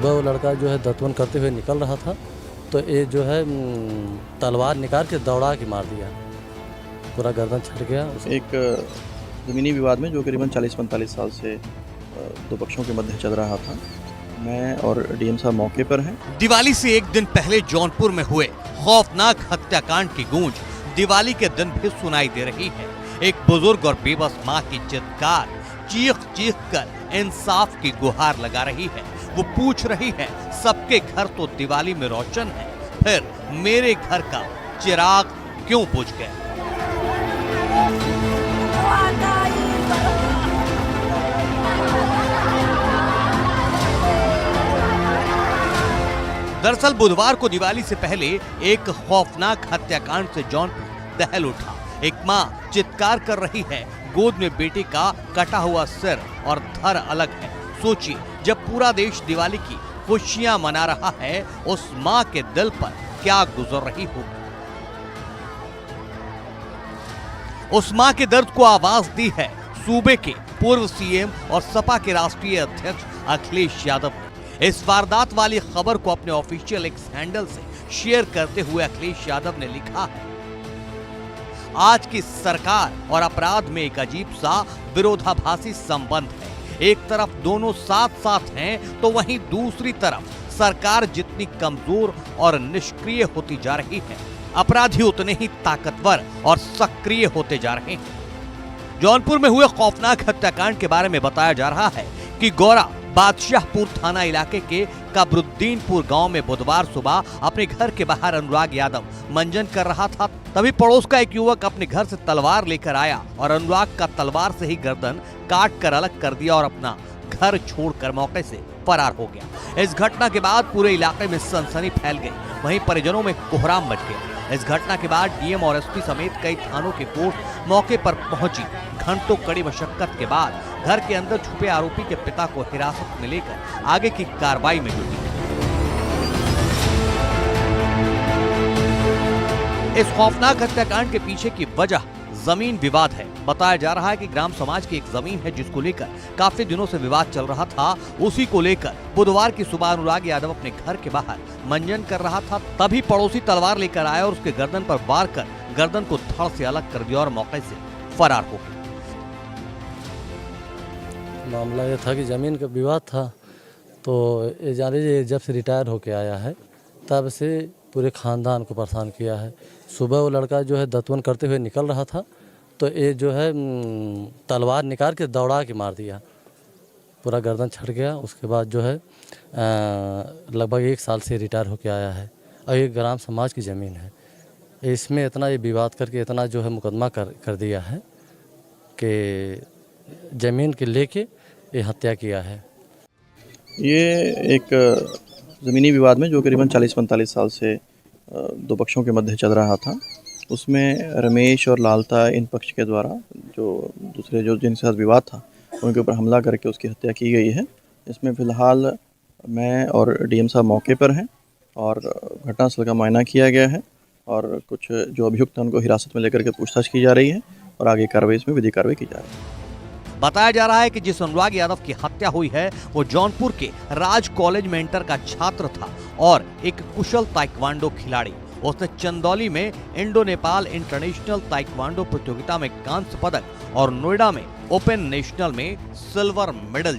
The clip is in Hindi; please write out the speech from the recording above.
सुबह वो लड़का जो है दतवन करते हुए निकल रहा था, तो ये जो है तलवार निकाल के दौड़ा के मार दिया, पूरा गर्दन छट गया। एक ज़मीनी विवाद में जो करीबन 40-45 साल से दो पक्षों के मध्य चल रहा था। मैं और डीएम साहब मौके पर हैं। दिवाली से एक दिन पहले जौनपुर में हुए खौफनाक हत्याकांड की गूंज दिवाली के दिन भी सुनाई दे रही है। एक बुजुर्ग और बेबस माँ की चित्कार चीख चीख कर इंसाफ की गुहार लगा रही है। वो पूछ रही है, सबके घर तो दिवाली में रोशन है, फिर मेरे घर का चिराग क्यों बुझ गया? दरअसल बुधवार को दिवाली से पहले एक खौफनाक हत्याकांड से जौनपुर दहल उठा। एक मां चित्कार कर रही है, गोद में बेटे का कटा हुआ सिर और धड़ अलग है। सोचिए, जब पूरा देश दिवाली की खुशियां मना रहा है, उस मां के दिल पर क्या गुजर रही होगी। उस मां के दर्द को आवाज दी है सूबे के पूर्व सीएम और सपा के राष्ट्रीय अध्यक्ष अखिलेश यादव ने। इस वारदात वाली खबर को अपने ऑफिशियल एक्स हैंडल से शेयर करते हुए अखिलेश यादव ने लिखा है, आज की सरकार और अपराध में एक अजीब सा विरोधाभासी संबंध है। एक तरफ दोनों साथ साथ हैं, तो वहीं दूसरी तरफ सरकार जितनी कमजोर और निष्क्रिय होती जा रही है, अपराधी उतने ही ताकतवर और सक्रिय होते जा रहे हैं। जौनपुर में हुए खौफनाक हत्याकांड के बारे में बताया जा रहा है कि गौरा बादशाहपुर थाना इलाके के कबरुद्दीनपुर गांव में बुधवार सुबह अपने घर के बाहर अनुराग यादव मंजन कर रहा था। तभी पड़ोस का एक युवक अपने घर से तलवार लेकर आया और अनुराग का तलवार से ही गर्दन काट कर अलग कर दिया और अपना घर छोड़कर मौके से फरार हो गया। इस घटना के बाद पूरे इलाके में सनसनी फैल गई, वहीं परिजनों में कोहराम मच गया। इस घटना के बाद डीएम और एसपी समेत कई थानों के फोर्स मौके पर पहुंची। घंटों कड़ी मशक्कत के बाद घर के अंदर छुपे आरोपी के पिता को हिरासत में लेकर आगे की कार्रवाई में जुटी। इस खौफनाक हत्याकांड के पीछे की वजह जमीन विवाद है। बताया जा रहा है कि ग्राम समाज की एक जमीन है जिसको लेकर काफी दिनों से विवाद चल रहा था। उसी को लेकर बुधवार की सुबह अनुराग यादव अपने घर के बाहर मंजन कर रहा था, तभी पड़ोसी तलवार लेकर आया और उसके गर्दन पर वार कर गर्दन को धड़ से अलग कर दिया और मौके से फरार हो गया। मामला ये था कि ज़मीन का विवाद था, तो ये जान लीजिए जब से रिटायर होके आया है तब से पूरे ख़ानदान को परेशान किया है। सुबह वो लड़का जो है दतवन करते हुए निकल रहा था, तो ये जो है तलवार निकाल के दौड़ा के मार दिया, पूरा गर्दन छट गया। उसके बाद जो है लगभग 1 साल से रिटायर होके आया है और ये ग्राम समाज की ज़मीन है। इसमें इतना ये विवाद करके इतना जो है मुकदमा कर दिया है कि ज़मीन के लेके ये हत्या किया है। ये एक ज़मीनी विवाद में जो करीबन 40-45 साल से दो पक्षों के मध्य चल रहा था, उसमें रमेश और लालता इन पक्ष के द्वारा जो दूसरे जो जिनके साथ विवाद था उनके ऊपर हमला करके उसकी हत्या की गई है। इसमें फ़िलहाल मैं और डीएम साहब मौके पर हैं और घटनास्थल का मुआयना किया गया है और कुछ जो अभियुक्त हैं उनको हिरासत में लेकर के पूछताछ की जा रही है और आगे कार्रवाई इसमें विधिक कार्रवाई की जा रही है। बताया जा रहा है कि जिस अनुराग यादव की हत्या हुई है वो जौनपुर के राज कॉलेज में इंटर का छात्र था और एक कुशल ताइक्वांडो खिलाड़ी। उसने चंदौली में इंडो नेपाल इंटरनेशनल ताइक्वांडो प्रतियोगिता में कांस्य पदक और नोएडा में ओपन नेशनल में सिल्वर मेडल जीता।